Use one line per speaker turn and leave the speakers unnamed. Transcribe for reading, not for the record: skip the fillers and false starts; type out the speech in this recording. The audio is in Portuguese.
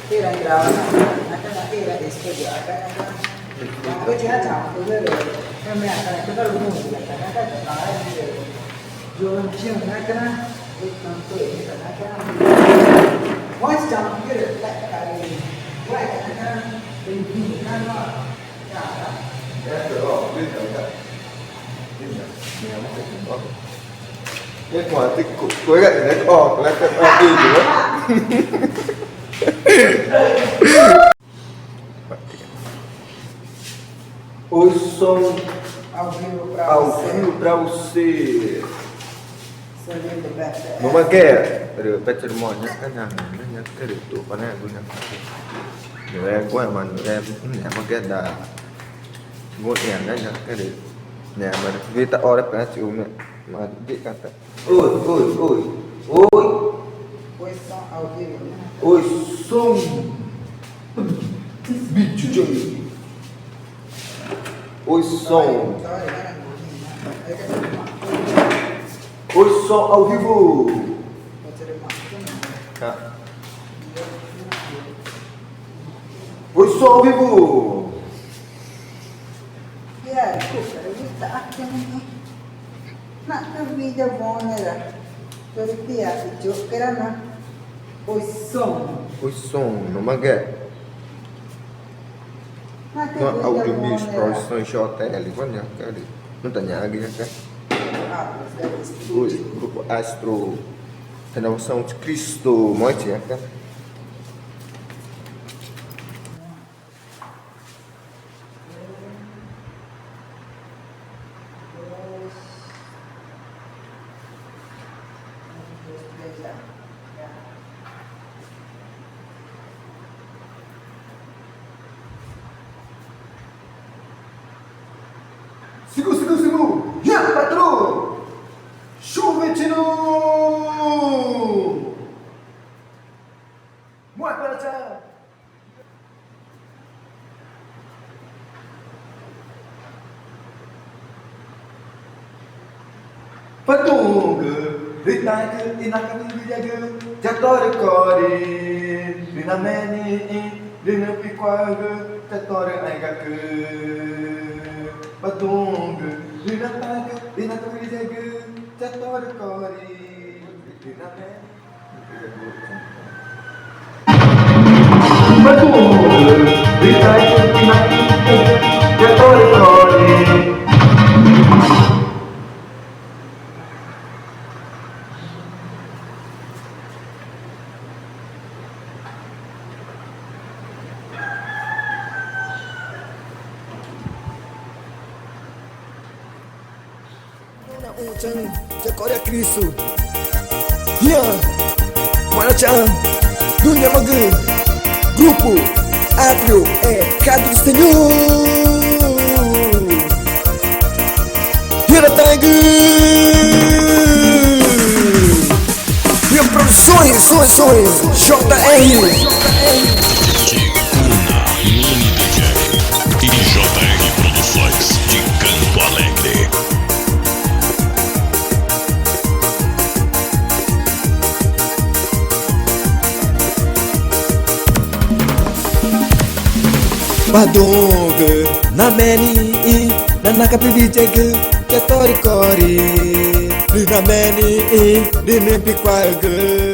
Era grava, era studio, poi c'era già, per me è per lui, giovane e tanto poi stiamo a dire
cái ngoài tích cục cuối gậy nó to cái cái đi nữa oi som
ao
vivo pra você
servindo bene.
Mama quer ada pacar monya kan yang ada tu mana guna dia gua man dia mà cái đã ngồi nhà đấy nhá cái đấy nhà mà vì ta ở đây phải chịu nè mà đi cả ta ôi
Poi sto ao vivo.
ôi som bicho chơi ôi som ôi som ao vivo ôi som ao vivo
Nak ke video bona lah. Jadi dia itu kerana oi som.
Numa quer nó audio music production JL quán nhá cái đi nó tận nhà cái cái grupo Astro renovação de Cristo mọi chuyện cái Sigo! Já, patrão! Chuvetino! Muat para cha! Patung! Ritai ke inakan dijaga jatuh rekori Dina meni dina pikwaga jatuh aika ke Patung, dina taga, dina kami jaga, jatuh rekori, dina men. Patung, dina taga, jatuh rekori.
Chan, Jacoria Cristo. Yeah, Mana Chan, Dunia Magre, Grupo Atrio Cadro Senhor. Hira Tiger. Minha produções, JR.
E JR Produções de Campo Alegre.
Badonga, na meni, na nakapivijaga, jatori kori. Na meni, di nempi kwaga.